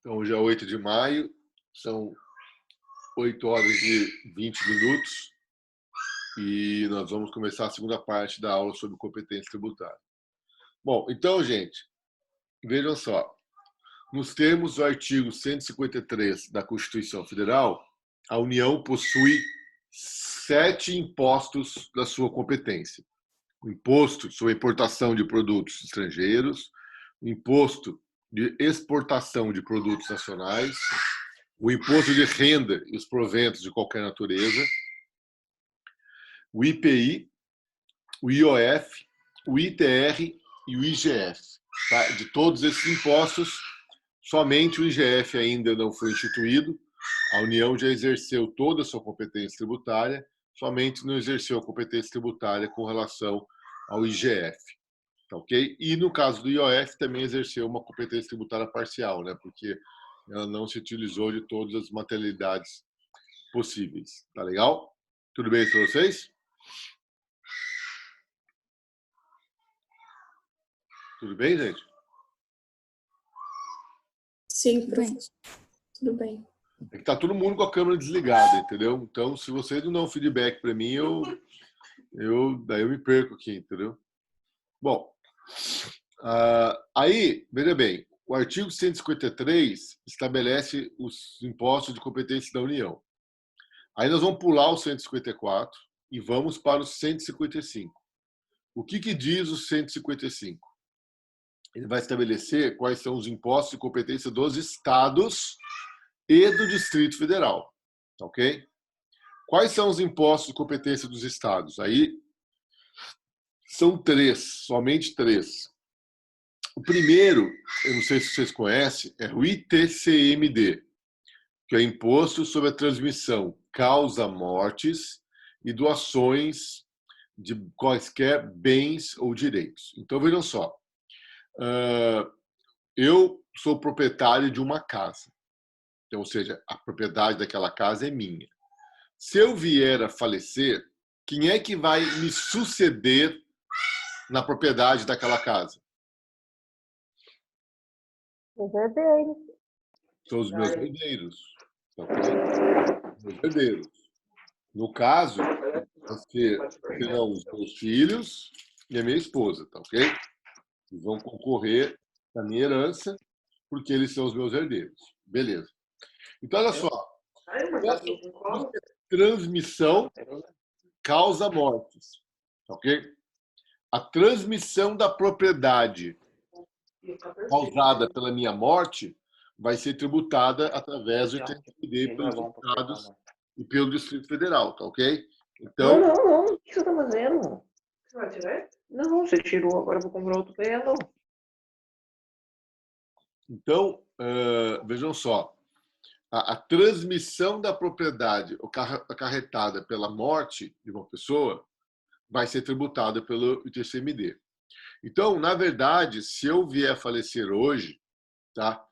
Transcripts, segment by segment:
Então, hoje é 8 de maio, são 8 horas e 20 minutos e nós vamos começar a segunda parte da aula sobre competência tributária. Bom, então, gente, vejam só. Nos termos do artigo 153 da Constituição Federal, a União possui 7 impostos da sua competência. O imposto sobre a importação de produtos estrangeiros, o imposto de exportação de produtos nacionais, o imposto de renda e os proventos de qualquer natureza, o IPI, o IOF, o ITR e o IGF. Tá? De todos esses impostos, somente o IGF ainda não foi instituído. A União já exerceu toda a sua competência tributária, somente não exerceu a competência tributária com relação ao IGF. Tá, ok? E no caso do IOF também exerceu uma competência tributária parcial, né? Porque ela não se utilizou de todas as materialidades possíveis. Tá legal? Tudo bem para vocês? Tudo bem, gente? Sim, professor. Tudo bem. É que tá todo mundo com a câmera desligada, entendeu? Então, se vocês não dão feedback para mim, daí eu me perco aqui, entendeu? Bom, aí, veja bem, o artigo 153 estabelece os impostos de competência da União. Aí nós vamos pular o 154 e vamos para o 155. O que diz o 155? Ele vai estabelecer quais são os impostos de competência dos estados e do Distrito Federal. Ok? Quais são os impostos de competência dos estados? Aí são 3, somente 3. O primeiro, eu não sei se vocês conhecem, é o ITCMD, que é Imposto sobre a Transmissão Causa-Mortes e Doações de quaisquer bens ou direitos. Então, vejam só. Eu sou proprietário de uma casa. Então, ou seja, a propriedade daquela casa é minha. Se eu vier a falecer, quem é que vai me suceder na propriedade daquela casa? Os herdeiros. São os meus herdeiros. Meus herdeiros. No caso, serão os meus filhos e a minha esposa, tá ok? Eles vão concorrer na minha herança porque eles são os meus herdeiros. Beleza. Então, olha só. Transmissão causa mortes. Ok? A transmissão da propriedade causada pela minha morte vai ser tributada através do ITCMD pelos estados e pelo Distrito Federal, tá ok? Então, Não. O que você está fazendo? Você vai tirar? Não, você tirou, agora eu vou comprar outro pelo. Então, vejam só. A transmissão da propriedade acarretada pela morte de uma pessoa vai ser tributada pelo ITCMD. Então, na verdade, se eu vier a falecer hoje, tá?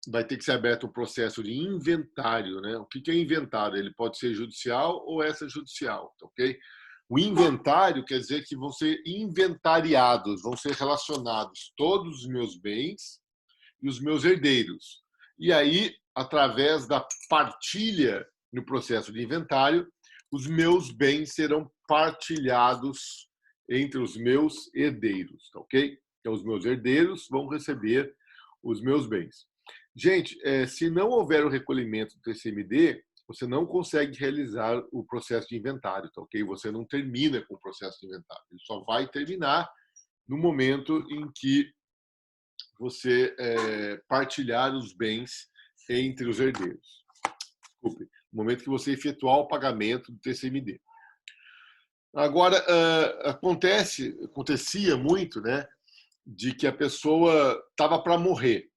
Vai ter que ser aberto um processo de inventário, né? O que é inventário? Ele pode ser judicial ou extrajudicial, tá, ok? O inventário quer dizer que vão ser inventariados, vão ser relacionados todos os meus bens e os meus herdeiros. E aí, através da partilha no processo de inventário, os meus bens serão partilhados entre os meus herdeiros, tá, ok? Então, os meus herdeiros vão receber os meus bens. Gente, se não houver o recolhimento do TCMD, você não consegue realizar o processo de inventário, tá, ok? Você não termina com o processo de inventário. Ele só vai terminar no momento em que você partilhar os bens entre os herdeiros. Desculpe, no momento que você efetuar o pagamento do TCMD. Agora, acontecia muito, né, de que a pessoa estava para morrer.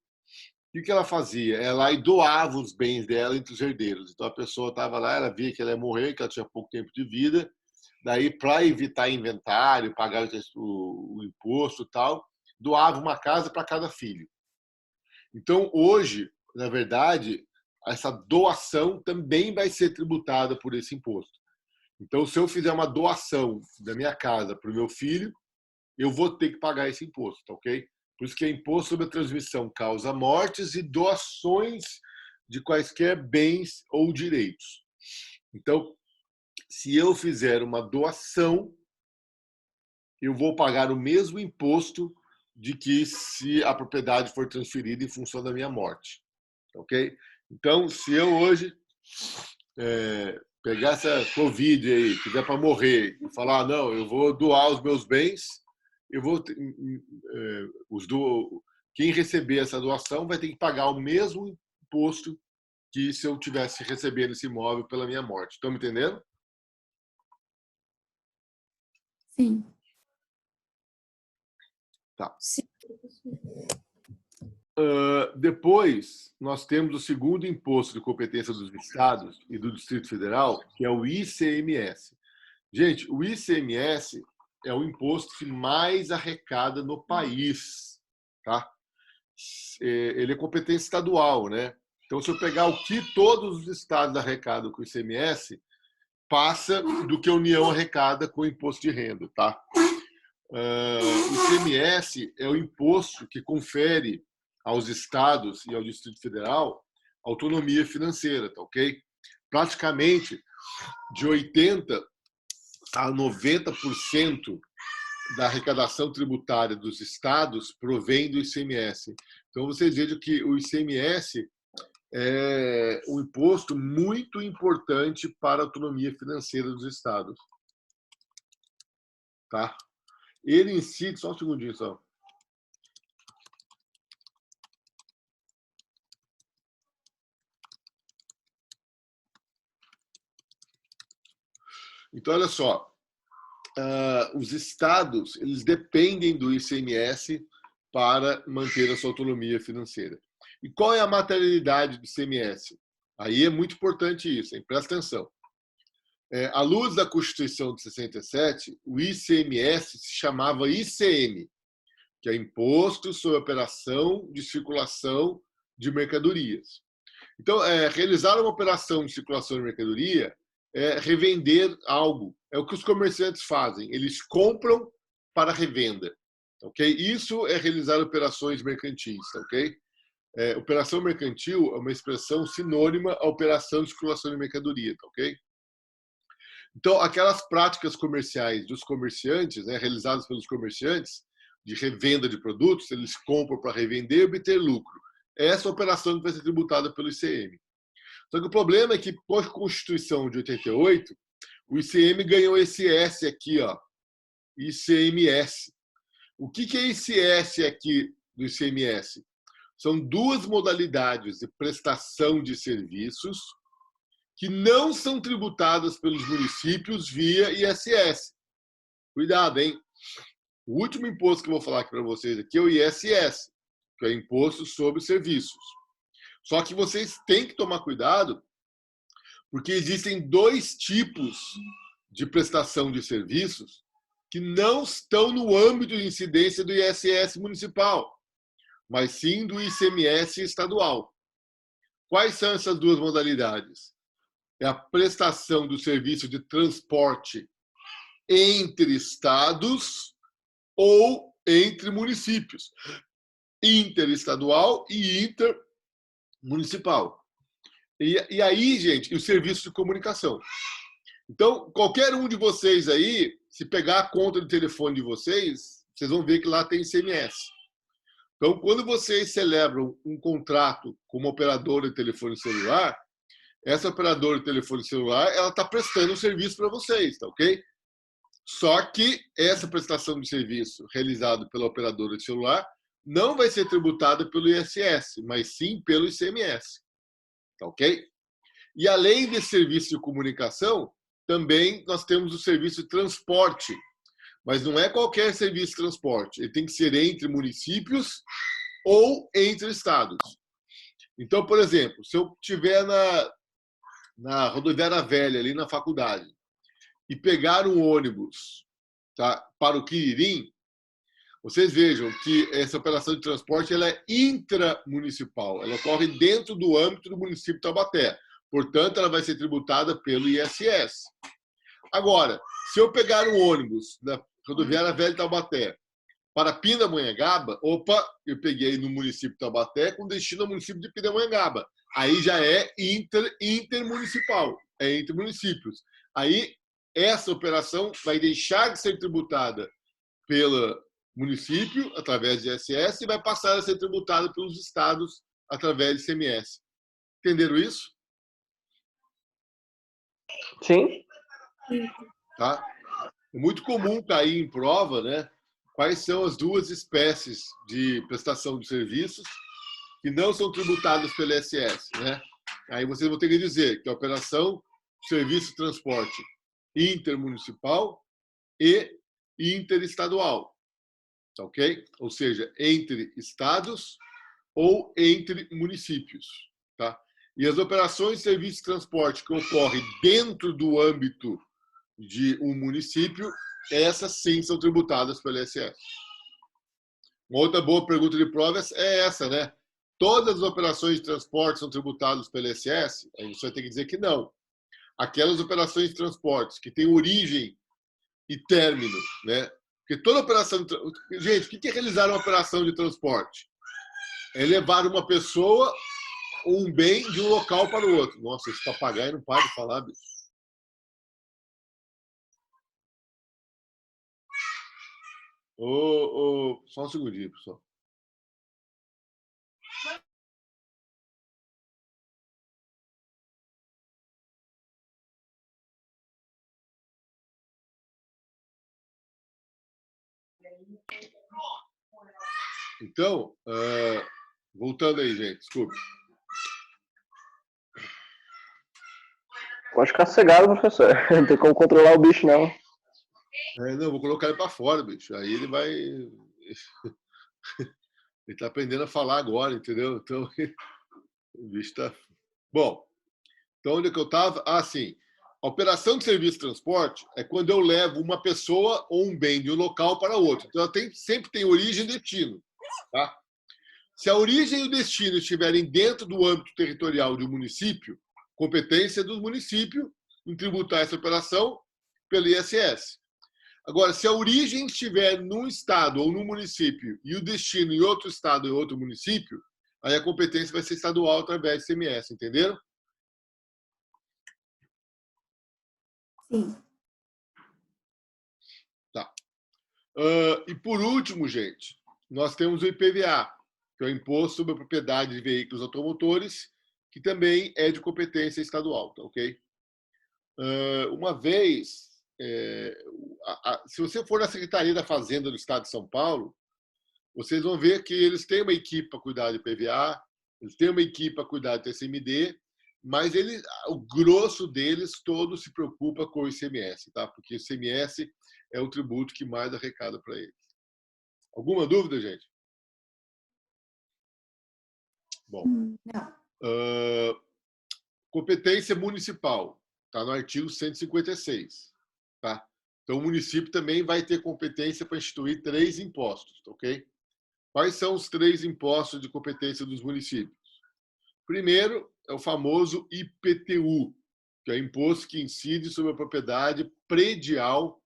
O que ela fazia? Ela doava os bens dela entre os herdeiros. Então, a pessoa estava lá, ela via que ela ia morrer, que ela tinha pouco tempo de vida. Daí, para evitar inventário, pagar o imposto e tal, doava uma casa para cada filho. Então, hoje, na verdade, essa doação também vai ser tributada por esse imposto. Então, se eu fizer uma doação da minha casa para o meu filho, eu vou ter que pagar esse imposto, tá, ok? Por isso que é imposto sobre a transmissão causa mortes e doações de quaisquer bens ou direitos. Então, se eu fizer uma doação, eu vou pagar o mesmo imposto de que se a propriedade for transferida em função da minha morte. Ok? Então, se eu hoje pegar essa Covid aí, tiver para morrer, e falar, não, eu vou doar os meus bens, eu vou quem receber essa doação vai ter que pagar o mesmo imposto que se eu tivesse recebendo esse imóvel pela minha morte. Estão me entendendo? Sim. Tá. Sim. Depois, nós temos o segundo imposto de competência dos estados e do Distrito Federal, que é o ICMS. Gente, o ICMS é o imposto que mais arrecada no país, tá? Ele é competência estadual, né? Então, se eu pegar o que todos os estados arrecadam com o ICMS, passa do que a União arrecada com o imposto de renda, tá? O ICMS é o imposto que confere aos estados e ao Distrito Federal autonomia financeira, tá ok? Praticamente de 80% a 90% da arrecadação tributária dos estados provém do ICMS. Então, vocês vejam que o ICMS é um imposto muito importante para a autonomia financeira dos estados. Tá? Ele em si, só um segundinho só. Então, olha só, os estados eles dependem do ICMS para manter a sua autonomia financeira. E qual é a materialidade do ICMS? Aí é muito importante isso, hein? Presta atenção. À luz da Constituição de 67, o ICMS se chamava ICM, que é Imposto sobre Operação de Circulação de Mercadorias. Então, realizar uma operação de circulação de mercadoria é revender algo. É o que os comerciantes fazem. Eles compram para revenda. Ok? Isso é realizar operações mercantis. Ok? Operação mercantil é uma expressão sinônima à operação de circulação de mercadoria. Ok? Então, aquelas práticas comerciais dos comerciantes, né, realizadas pelos comerciantes, de revenda de produtos, eles compram para revender e obter lucro. Essa operação que vai ser tributada pelo ICM. Só que o problema é que, com a Constituição de 88, o ICM ganhou esse S aqui, ó, ICMS. O que é esse S aqui do ICMS? São duas modalidades de prestação de serviços que não são tributadas pelos municípios via ISS. Cuidado, hein? O último imposto que eu vou falar aqui para vocês aqui é o ISS, que é Imposto sobre Serviços. Só que vocês têm que tomar cuidado, porque existem dois tipos de prestação de serviços que não estão no âmbito de incidência do ISS municipal, mas sim do ICMS estadual. Quais são essas duas modalidades? É a prestação do serviço de transporte entre estados ou entre municípios, interestadual e intermunicipal. E aí, gente, o serviço de comunicação. Então, qualquer um de vocês aí, se pegar a conta de telefone de vocês, vocês vão ver que lá tem ICMS. Então, quando vocês celebram um contrato com uma operadora de telefone celular, essa operadora de telefone celular, ela está prestando um serviço para vocês, tá ok? Só que essa prestação de serviço realizada pela operadora de celular não vai ser tributada pelo ISS, mas sim pelo ICMS, tá ok? E além desse serviço de comunicação, também nós temos o serviço de transporte, mas não é qualquer serviço de transporte, ele tem que ser entre municípios ou entre estados. Então, por exemplo, se eu estiver na rodoviária velha, ali na faculdade, e pegar um ônibus, tá, para o Quiririm, vocês vejam que essa operação de transporte ela é intramunicipal, ela ocorre dentro do âmbito do município de Taubaté. Portanto, ela vai ser tributada pelo ISS. Agora, se eu pegar um ônibus da rodoviária velha de Taubaté para Pindamonhangaba, opa, eu peguei no município de Taubaté com destino ao município de Pindamonhangaba. Aí já é intermunicipal, é entre municípios. Aí essa operação vai deixar de ser tributada pelo município, através de ISS, e vai passar a ser tributada pelos estados, através de ICMS. Entenderam isso? Sim. Tá? É muito comum cair em prova, né? Quais são as duas espécies de prestação de serviços que não são tributadas pelo ISS, né? Aí vocês vão ter que dizer que a operação serviço de transporte intermunicipal e interestadual, ok? Ou seja, entre estados ou entre municípios, tá? E as operações de serviço de transporte que ocorrem dentro do âmbito de um município, essas sim são tributadas pelo ISS. Uma outra boa pergunta de provas é essa, né? Todas as operações de transporte são tributadas pelo ISS? Aí você vai ter que dizer que não. Aquelas operações de transportes que têm origem e término, né? Porque toda operação... Gente, o que é realizar uma operação de transporte? É levar uma pessoa ou um bem de um local para o outro. Nossa, esse papagaio não para de falar, bicho. Só um segundinho, pessoal. Então, voltando aí, gente, desculpe. Pode ficar sossegado, professor. Não tem como controlar o bicho, não. Não, vou colocar ele para fora, bicho. Aí ele vai... Ele tá aprendendo a falar agora, entendeu? Então, o bicho tá... Bom, então onde é que eu estava? Ah, sim. A operação de serviço de transporte é quando eu levo uma pessoa ou um bem de um local para outro. Então, ela sempre tem origem e destino. Tá? Se a origem e o destino estiverem dentro do âmbito territorial de um município, competência do município em tributar essa operação pelo ISS. Agora, se a origem estiver num estado ou num município e o destino em outro estado ou outro município, aí a competência vai ser estadual através do ICMS, entenderam? Sim. Tá. E por último, gente, nós temos o IPVA, que é o Imposto sobre a Propriedade de Veículos Automotores, que também é de competência estadual, tá ok? Uma vez, se você for na Secretaria da Fazenda do Estado de São Paulo, vocês vão ver que eles têm uma equipe para cuidar de IPVA, eles têm uma equipe para cuidar de TCMD, mas o grosso deles todo se preocupa com o ICMS, tá? Porque o ICMS é o tributo que mais arrecada para eles. Alguma dúvida, gente? Bom. Não. Competência municipal, está no artigo 156. Tá? Então, o município também vai ter competência para instituir 3 impostos, ok? Quais são os 3 impostos de competência dos municípios? Primeiro, é o famoso IPTU, que é o imposto que incide sobre a propriedade predial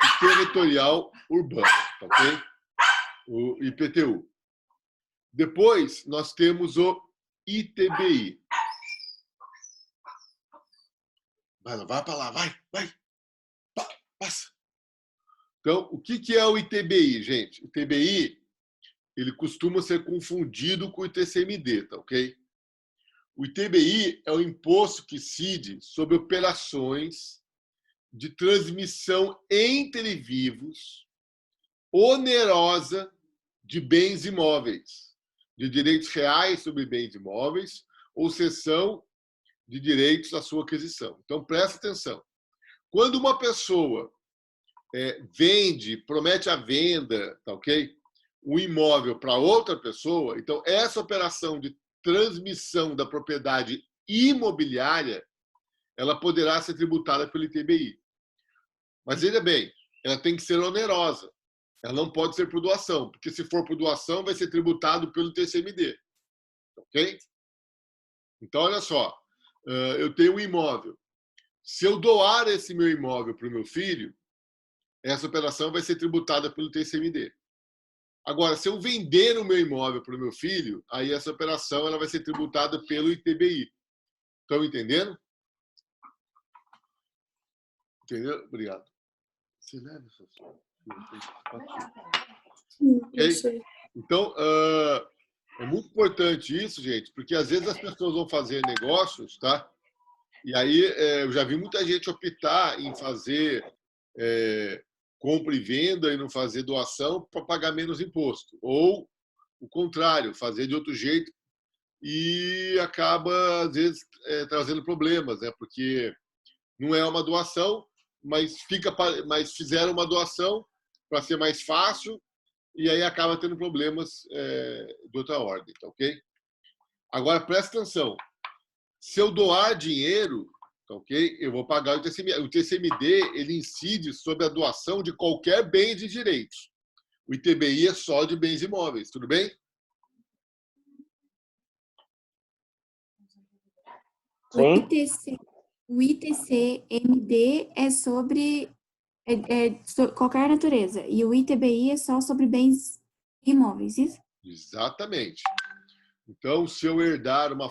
e territorial urbana, ok? O IPTU. Depois, nós temos o ITBI. Vai para lá, vai. Passa. Então, o que é o ITBI, gente? O ITBI, ele costuma ser confundido com o ITCMD, tá ok? O ITBI é o imposto que incide sobre operações de transmissão entre vivos onerosa de bens imóveis, de direitos reais sobre bens imóveis ou cessão de direitos à sua aquisição. Então, presta atenção. Quando uma pessoa vende, promete a venda, tá ok? Um imóvel para outra pessoa, então essa operação de transmissão da propriedade imobiliária, ela poderá ser tributada pelo ITBI. Mas veja bem, ela tem que ser onerosa. Ela não pode ser por doação, porque se for por doação, vai ser tributado pelo TCMD. Ok? Então, olha só, eu tenho um imóvel. Se eu doar esse meu imóvel para o meu filho, essa operação vai ser tributada pelo TCMD. Agora, se eu vender o meu imóvel para o meu filho, aí essa operação ela vai ser tributada pelo ITBI. Estão entendendo? Entendeu? Obrigado. Você leva essa okay? Então, é muito importante isso, gente, porque às vezes as pessoas vão fazer negócios, tá? E aí eu já vi muita gente optar em fazer compra e venda e não fazer doação para pagar menos imposto. Ou o contrário, fazer de outro jeito e acaba, às vezes, trazendo problemas, né? Porque não é uma doação, mas fizeram uma doação para ser mais fácil e aí acaba tendo problemas de outra ordem, tá ok? Agora, presta atenção. Se eu doar dinheiro, tá ok? Eu vou pagar o TCMD. O TCMD, ele incide sobre a doação de qualquer bem de direitos. O ITBI é só de bens imóveis, tudo bem? Sim. O ITCMD é sobre qualquer natureza. E o ITBI é só sobre bens imóveis, isso? Exatamente. Então, se eu herdar uma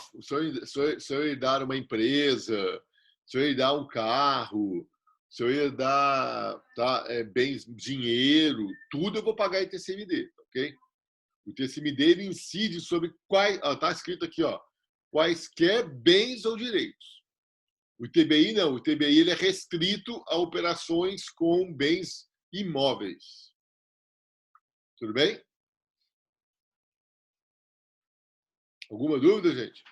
empresa, se eu herdar um carro, se eu herdar bens, dinheiro, tudo eu vou pagar ITCMD, ok? O ITCMD ele incide sobre quais, está escrito aqui, ó, quaisquer bens ou direitos. O ITBI não, o ITBI ele é restrito a operações com bens imóveis. Tudo bem? Alguma dúvida, gente?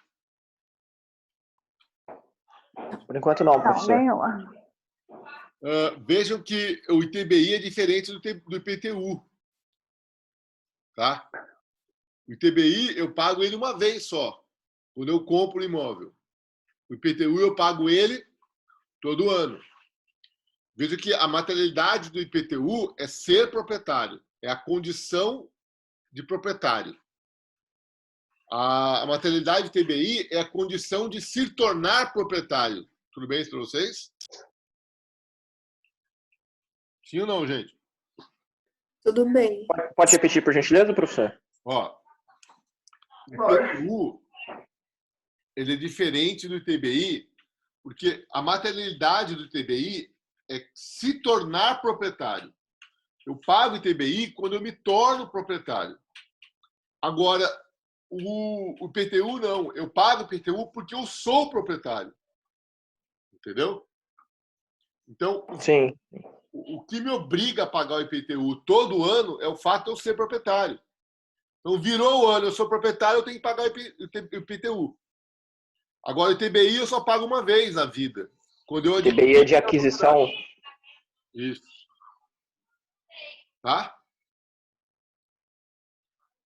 Por enquanto não, professor. Nenhuma. Vejam que o ITBI é diferente do IPTU. Tá? O ITBI eu pago ele uma vez só, quando eu compro o imóvel. O IPTU eu pago ele todo ano. Veja que a materialidade do IPTU é ser proprietário, é a condição de proprietário. A materialidade do ITBI é a condição de se tornar proprietário. Tudo bem isso para vocês? Sim ou não, gente? Tudo bem. Pode repetir, por gentileza, professor? Ó, o IPTU ele é diferente do ITBI, porque a materialidade do ITBI é se tornar proprietário. Eu pago ITBI quando eu me torno proprietário. Agora, o IPTU não. Eu pago IPTU porque eu sou proprietário. Entendeu? Então, Sim. o que me obriga a pagar o IPTU todo ano é o fato de eu ser proprietário. Então, virou o ano, eu sou proprietário, eu tenho que pagar o IPTU. Agora, o ITBI eu só pago uma vez na vida. Quando eu ITBI é de aquisição. Isso. Tá?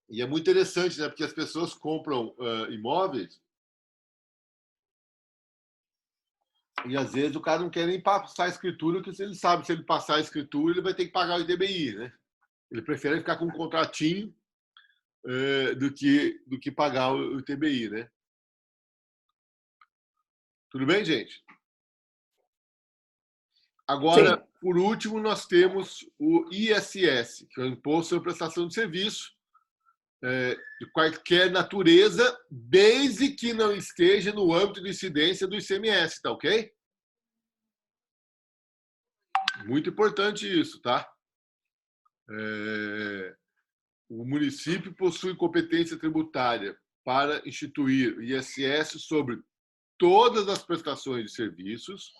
E é muito interessante, né? Porque as pessoas compram imóveis e, às vezes, o cara não quer nem passar a escritura, porque ele sabe que se ele passar a escritura, ele vai ter que pagar o ITBI, né? Ele prefere ficar com um contratinho do que pagar o ITBI, né? Tudo bem, gente? Agora, Sim. por último, nós temos o ISS, que é o Imposto sobre Prestação de Serviço, de qualquer natureza, desde que não esteja no âmbito de incidência do ICMS, tá ok? Muito importante isso, tá? O município possui competência tributária para instituir o ISS sobre todas as prestações de serviços,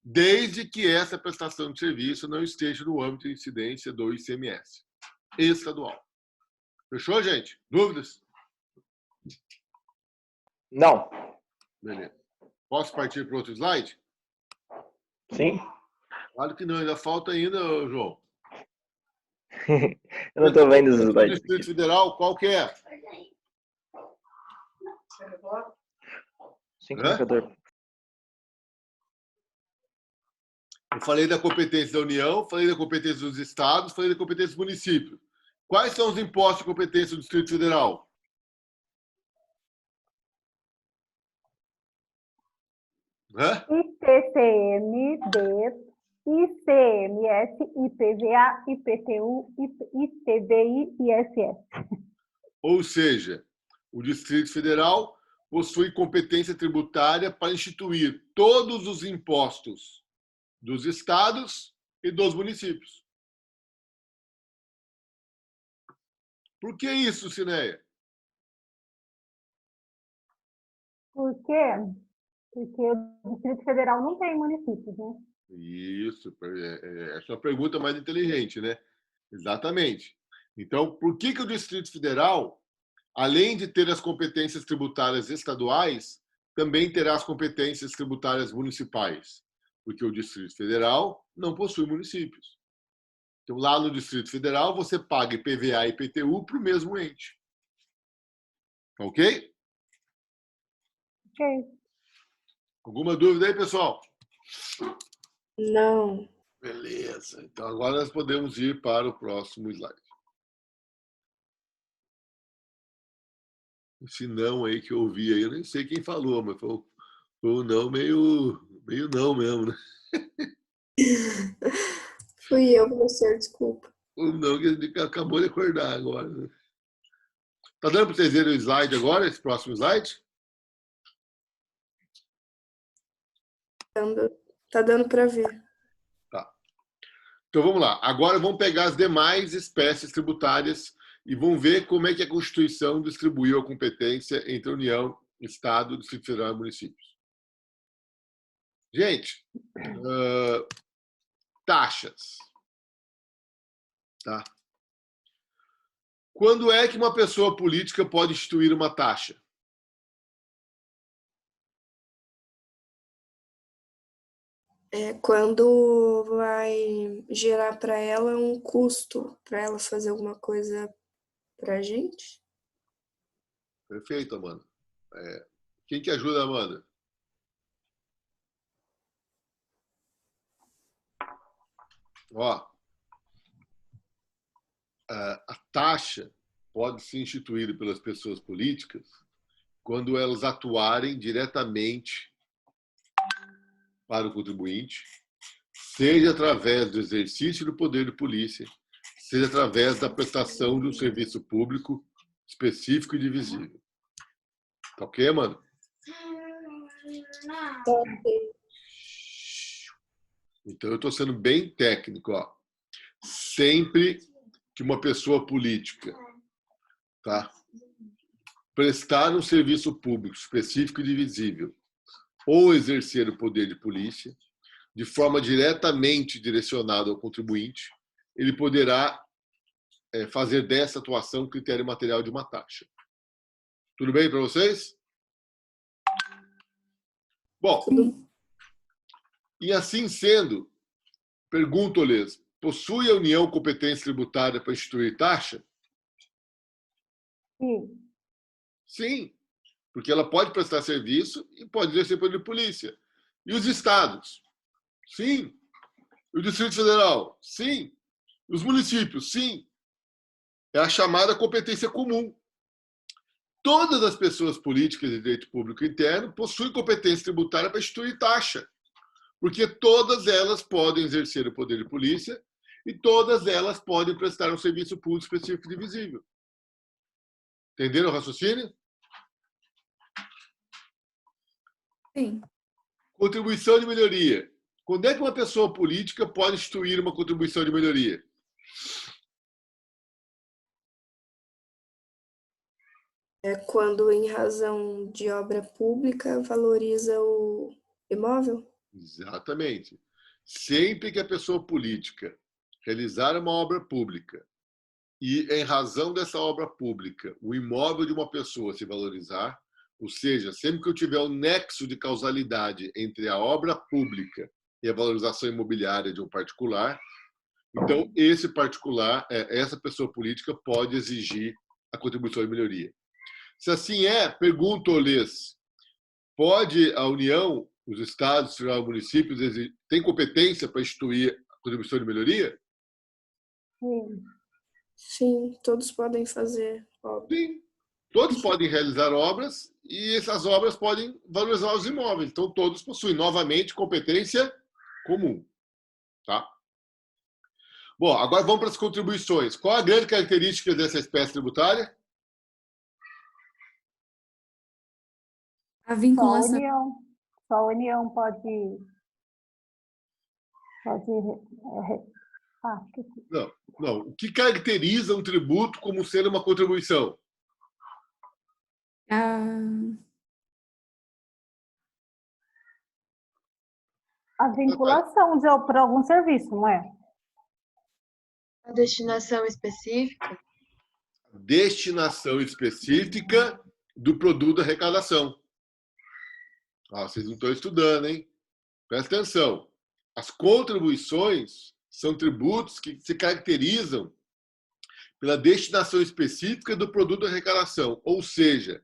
desde que essa prestação de serviço não esteja no âmbito de incidência do ICMS estadual. Fechou, gente? Dúvidas? Não. Beleza. Posso partir para outro slide? Sim. Claro que não, ainda falta ainda, João. Eu não estou vendo os Do slides. Distrito Federal, qual que é? Sim, comunicador. Eu falei da competência da União, falei da competência dos estados, falei da competência do município. Quais são os impostos de competência do Distrito Federal? Hã? ITCMD, ICMS, IPVA, IPTU, ITBI e ISS. Ou seja, o Distrito Federal possui competência tributária para instituir todos os impostos dos estados e dos municípios. Por que isso, Cineia? Por quê? Porque o Distrito Federal não tem municípios, né? Isso, essa é uma pergunta mais inteligente, né? Exatamente. Então, por que o Distrito Federal, além de ter as competências tributárias estaduais, também terá as competências tributárias municipais? Porque o Distrito Federal não possui municípios. Então, lá no Distrito Federal, você paga IPVA e IPTU para o mesmo ente. Ok? Ok. Alguma dúvida aí, pessoal? Não. Beleza. Então, agora nós podemos ir para o próximo slide. Esse não aí que eu ouvi aí, eu nem sei quem falou, mas foi um não meio não mesmo, né? Fui eu, professor, desculpa. Um não que a gente acabou de acordar agora, né? Tá dando para vocês verem o slide agora, esse próximo slide? Tá dando para ver. Tá. Então vamos lá. Agora vamos pegar as demais espécies tributárias e vamos ver como é que a Constituição distribuiu a competência entre a União, Estado, Distrito Federal e municípios. Gente, taxas. Tá? Quando é que uma pessoa política pode instituir uma taxa? É quando vai gerar para ela um custo, para ela fazer alguma coisa para a gente. Perfeito, Amanda. Quem que ajuda, Amanda? Ó, a taxa pode ser instituída pelas pessoas políticas quando elas atuarem diretamente para o contribuinte, seja através do exercício do poder de polícia, seja através da prestação de um serviço público específico e divisível. Tá ok, mano? Então, eu estou sendo bem técnico. Ó. Sempre que uma pessoa política, tá, prestar um serviço público específico e divisível ou exercer o poder de polícia, de forma diretamente direcionada ao contribuinte, ele poderá fazer dessa atuação critério material de uma taxa. Tudo bem para vocês? Bom, e assim sendo, pergunto-lhes, possui a União competência tributária para instituir taxa? Sim. Sim, porque ela pode prestar serviço e pode exercer poder de polícia. E os estados? Sim. E o Distrito Federal? Sim. E os municípios? Sim. É a chamada competência comum. Todas as pessoas políticas de direito público interno possuem competência tributária para instituir taxa, porque todas elas podem exercer o poder de polícia e todas elas podem prestar um serviço público específico e divisível. Entenderam o raciocínio? Sim. Contribuição de melhoria. Quando é que uma pessoa política pode instituir uma contribuição de melhoria? É quando, em razão de obra pública, valoriza o imóvel? Exatamente. Sempre que a pessoa política realizar uma obra pública e, em razão dessa obra pública, o imóvel de uma pessoa se valorizar, ou seja, sempre que eu tiver um nexo de causalidade entre a obra pública e a valorização imobiliária de um particular, então esse particular, essa pessoa política pode exigir a contribuição de melhoria. Se assim é, pergunto-lhes, pode a União, os estados, os municípios, têm competência para instituir a contribuição de melhoria? Sim. Sim, todos podem fazer obra. Sim. Todos podem realizar obras e essas obras podem valorizar os imóveis. Então, todos possuem, novamente, competência comum. Tá? Bom, agora vamos para as contribuições. Qual a grande característica dessa espécie tributária? Só A a vinculação. União. Só a União pode esqueci. Não. O que caracteriza um tributo como sendo uma contribuição? A vinculação para algum serviço, não é? A destinação específica. Destinação específica do produto da arrecadação. Vocês não estão estudando, hein? Presta atenção. As contribuições são tributos que se caracterizam pela destinação específica do produto da arrecadação. Ou seja,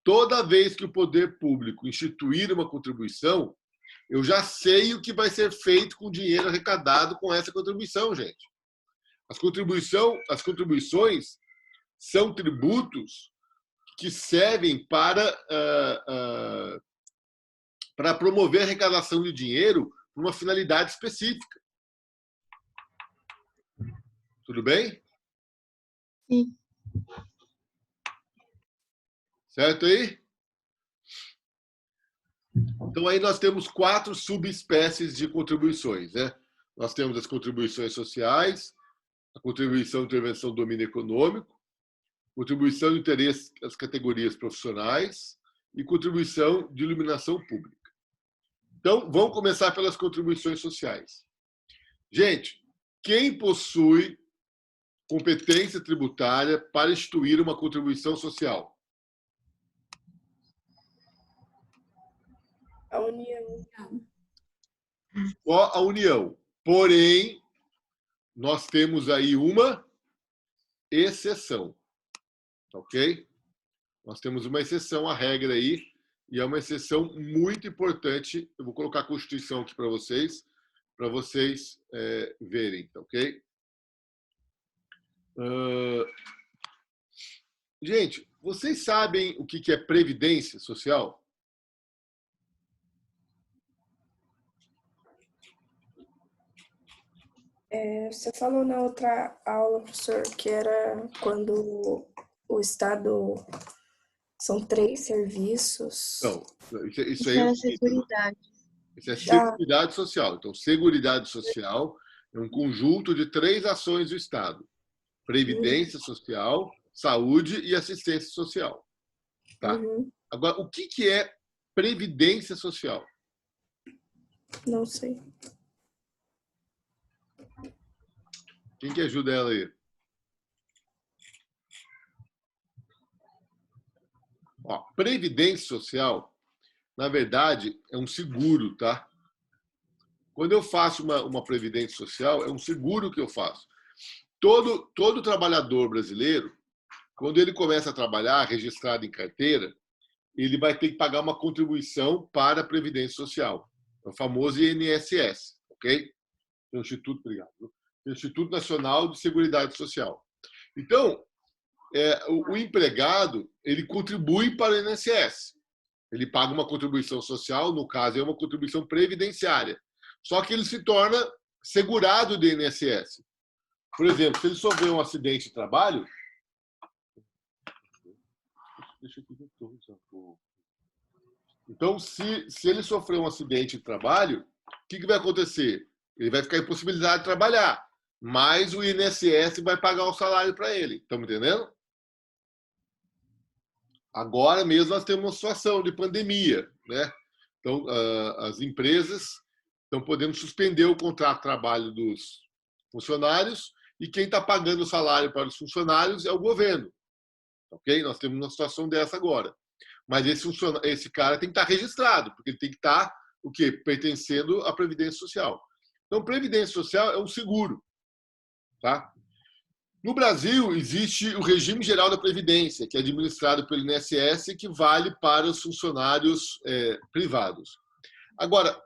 toda vez que o poder público instituir uma contribuição, eu já sei o que vai ser feito com o dinheiro arrecadado com essa contribuição, gente. As contribuições são tributos que servem para promover a arrecadação de dinheiro por uma finalidade específica. Tudo bem? Sim. Certo aí? Então, aí nós temos 4 subespécies de contribuições, né? Nós temos as contribuições sociais, a contribuição de intervenção do domínio econômico, contribuição de interesse às categorias profissionais e contribuição de iluminação pública. Então, vamos começar pelas contribuições sociais. Gente, quem possui competência tributária para instituir uma contribuição social? A União. Só a União. Porém, nós temos aí uma exceção. Ok? Nós temos uma exceção à regra aí, e é uma exceção muito importante. Eu vou colocar a Constituição aqui para vocês verem, ok? Gente, vocês sabem o que é previdência social? Você falou na outra aula, professor, que era quando o Estado são 3 serviços. Não, isso aí era Seguridade. Isso é Seguridade Social. Então, Seguridade Social é um conjunto de 3 ações do Estado: Previdência Social, Saúde e Assistência Social. Tá? Agora, o que é Previdência Social? Não sei. Quem que ajuda ela aí? Previdência Social, na verdade, é um seguro, tá? Quando eu faço uma previdência social, é um seguro que eu faço. Todo trabalhador brasileiro, quando ele começa a trabalhar, registrado em carteira, ele vai ter que pagar uma contribuição para a previdência social, é o famoso INSS, ok? Instituto Nacional de Seguridade Social. Então, o empregado, ele contribui para o INSS. Ele paga uma contribuição social, no caso, é uma contribuição previdenciária. Só que ele se torna segurado do INSS. Por exemplo, se ele sofrer um acidente de trabalho... Então, se ele sofrer um acidente de trabalho, o que vai acontecer? Ele vai ficar impossibilitado de trabalhar, mas o INSS vai pagar o salário para ele. Estamos entendendo? Agora mesmo nós temos uma situação de pandemia, né? Então, as empresas estão podendo suspender o contrato de trabalho dos funcionários e quem está pagando o salário para os funcionários é o governo. Ok? Nós temos uma situação dessa agora. Mas esse cara tem que estar registrado, porque ele tem que estar pertencendo à Previdência Social. Então, Previdência Social é um seguro. Tá? No Brasil, existe o Regime Geral da Previdência, que é administrado pelo INSS e que vale para os funcionários privados. Agora,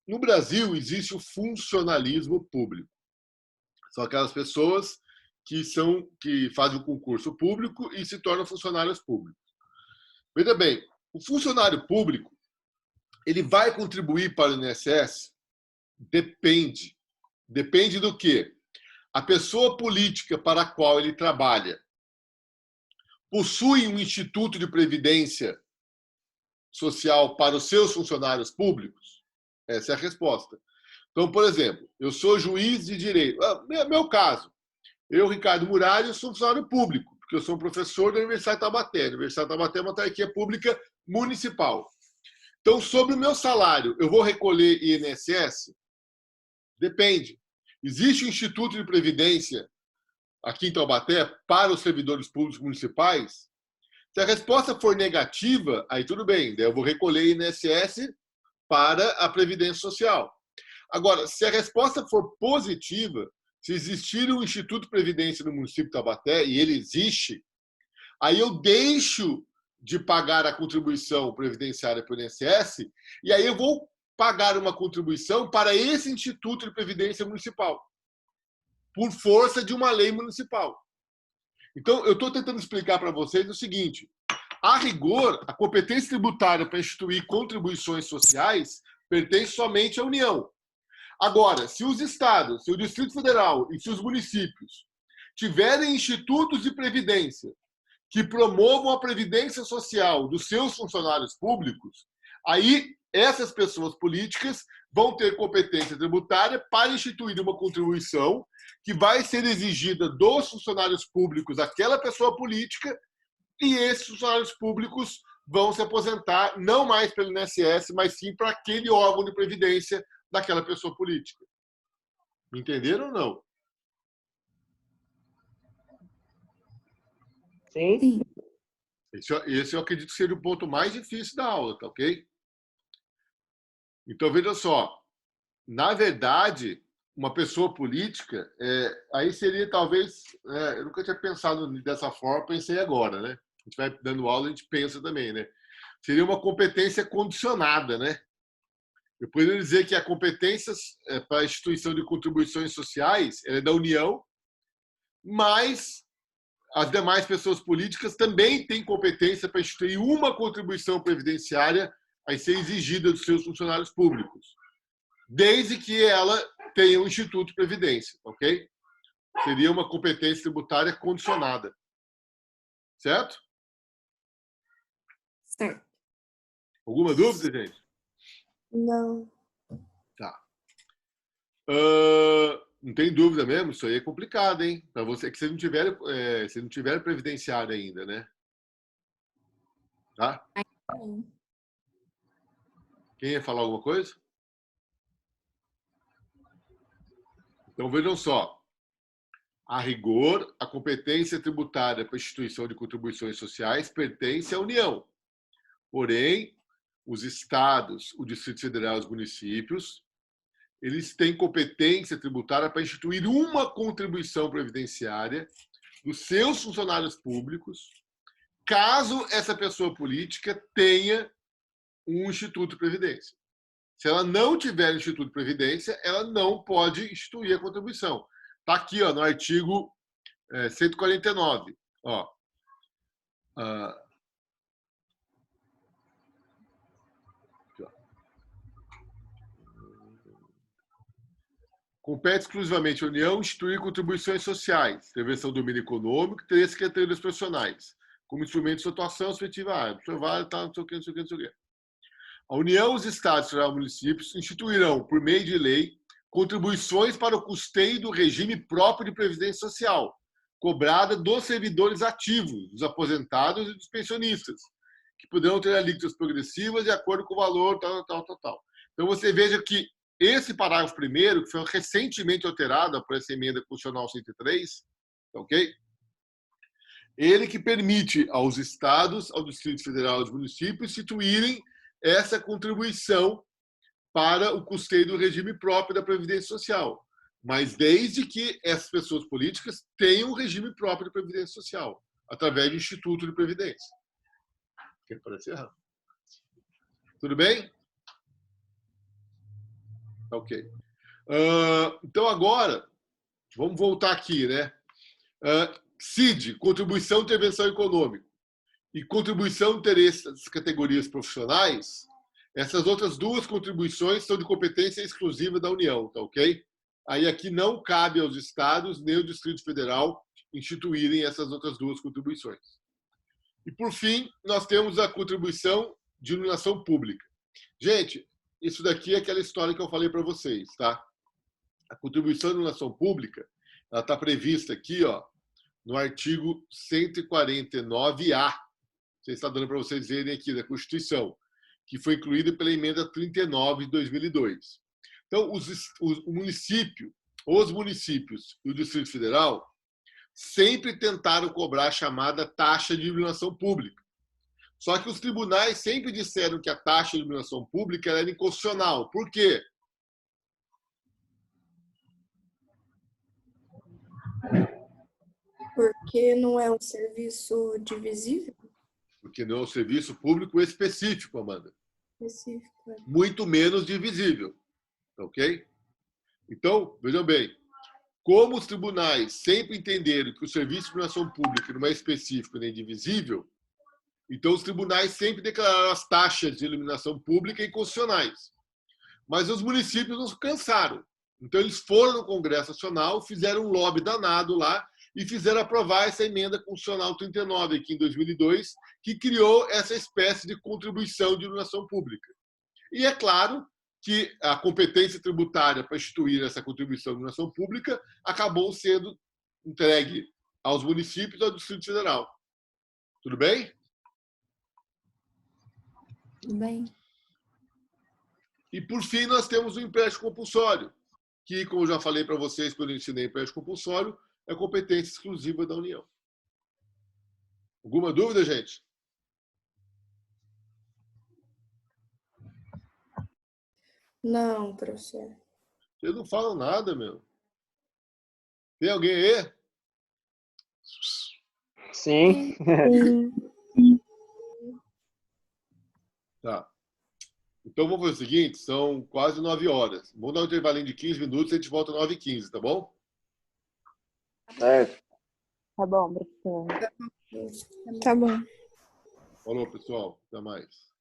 no Brasil, existe o funcionalismo público. São aquelas pessoas que fazem o concurso público e se tornam funcionários públicos. Veja bem, o funcionário público, ele vai contribuir para o INSS? Depende. Depende do quê? A pessoa política para a qual ele trabalha possui um instituto de previdência social para os seus funcionários públicos? Essa é a resposta. Então, por exemplo, eu sou juiz de direito. Meu caso, eu, Ricardo Muralha, sou funcionário público, porque eu sou um professor da Universidade de Taubaté. A Universidade de Taubaté é uma autarquia pública municipal. Então, sobre o meu salário, eu vou recolher INSS? Depende. Existe um Instituto de Previdência aqui em Taubaté para os servidores públicos municipais? Se a resposta for negativa, aí tudo bem, daí eu vou recolher INSS para a Previdência Social. Agora, se a resposta for positiva, se existir um Instituto de Previdência no município de Taubaté, e ele existe, aí eu deixo de pagar a contribuição previdenciária para o INSS, e aí eu vou pagar uma contribuição para esse Instituto de Previdência Municipal, por força de uma lei municipal. Então, eu estou tentando explicar para vocês o seguinte: a rigor, a competência tributária para instituir contribuições sociais pertence somente à União. Agora, se os estados, se o Distrito Federal e se os municípios tiverem institutos de previdência que promovam a previdência social dos seus funcionários públicos, aí essas pessoas políticas vão ter competência tributária para instituir uma contribuição que vai ser exigida dos funcionários públicos daquela pessoa política, e esses funcionários públicos vão se aposentar não mais pelo INSS, mas sim para aquele órgão de previdência daquela pessoa política. Me entenderam ou não? Sim. Esse eu acredito que seja o ponto mais difícil da aula, tá ok? Então, veja só. Na verdade, uma pessoa política, aí seria talvez... eu nunca tinha pensado dessa forma, pensei agora, né? A gente vai dando aula, a gente pensa também, né? Seria uma competência condicionada, né? Eu poderia dizer que a competência para a instituição de contribuições sociais é da União, mas as demais pessoas políticas também têm competência para instituir uma contribuição previdenciária a ser exigida dos seus funcionários públicos, desde que ela tenha um instituto de previdência, ok? Seria uma competência tributária condicionada. Certo? Certo. Alguma dúvida, gente? Não. Tá. Não tem dúvida mesmo? Isso aí é complicado, hein? Para você que você não tiver previdenciário ainda, né? Tá? Quem ia falar alguma coisa? Então, vejam só. A rigor, a competência tributária para a instituição de contribuições sociais pertence à União. Porém, os estados, o Distrito Federal e os municípios, eles têm competência tributária para instituir uma contribuição previdenciária dos seus funcionários públicos, caso essa pessoa política tenha um instituto de previdência. Se ela não tiver instituto de previdência, ela não pode instituir a contribuição. Está aqui, ó, no artigo 149. Ó. Compete exclusivamente à União instituir contribuições sociais, intervenção do domínio econômico e três secretarias profissionais, como instrumento de sua atuação efetiva à área. Não sei o que, não sei o que, não sei o que. A União, os estados e os municípios instituirão, por meio de lei, contribuições para o custeio do regime próprio de previdência social, cobrada dos servidores ativos, dos aposentados e dos pensionistas, que poderão ter alíquotas progressivas de acordo com o valor, tal. Então, você veja que esse parágrafo primeiro, que foi recentemente alterado por essa emenda constitucional 103, ok? Ele que permite aos estados, ao Distrito Federal e aos municípios instituírem essa contribuição para o custeio do regime próprio da Previdência Social, mas desde que essas pessoas políticas tenham um regime próprio de Previdência Social, através do Instituto de Previdência. Quer parecer errado? Tudo bem? Ok. Então, agora, vamos voltar aqui, né? CID, Contribuição de Intervenção Econômica, e Contribuição de Interesse das Categorias Profissionais, essas outras duas contribuições são de competência exclusiva da União, tá ok? aí aqui não cabe aos estados nem ao Distrito Federal instituírem essas outras duas contribuições. E, por fim, nós temos a contribuição de iluminação pública. Gente, isso daqui é aquela história que eu falei para vocês, tá? A contribuição de iluminação pública, ela está prevista aqui, ó, no artigo 149A. Você está dando para vocês verem aqui da Constituição, que foi incluída pela emenda 39 de 2002. Então, os municípios e o Distrito Federal sempre tentaram cobrar a chamada taxa de iluminação pública. Só que os tribunais sempre disseram que a taxa de iluminação pública era inconstitucional. Por quê? Porque não é um serviço divisível? Porque não é um serviço público específico, Amanda. Específico. Muito menos divisível. Ok? Então, vejam bem, como os tribunais sempre entenderam que o serviço de iluminação pública não é específico nem divisível, então os tribunais sempre declararam as taxas de iluminação pública inconstitucionais. Mas os municípios não se cansaram. Então eles foram no Congresso Nacional, fizeram um lobby danado lá e fizeram aprovar essa emenda constitucional 39 aqui em 2002, que criou essa espécie de contribuição de iluminação pública. E é claro que a competência tributária para instituir essa contribuição de iluminação pública acabou sendo entregue aos municípios e ao Distrito Federal. Tudo bem? Bem. E, por fim, nós temos o empréstimo compulsório, que, como eu já falei para vocês quando eu ensinei empréstimo compulsório, é competência exclusiva da União. Alguma dúvida, gente? Não, professor. Vocês não falam nada, meu. Tem alguém aí? Sim. Tá. Então, vamos fazer o seguinte, são quase 9 horas. Vamos dar um intervalinho de 15 minutos e a gente volta às 9h15, tá bom? Certo. Tá bom, professor. Tá bom. Falou, pessoal. Até mais.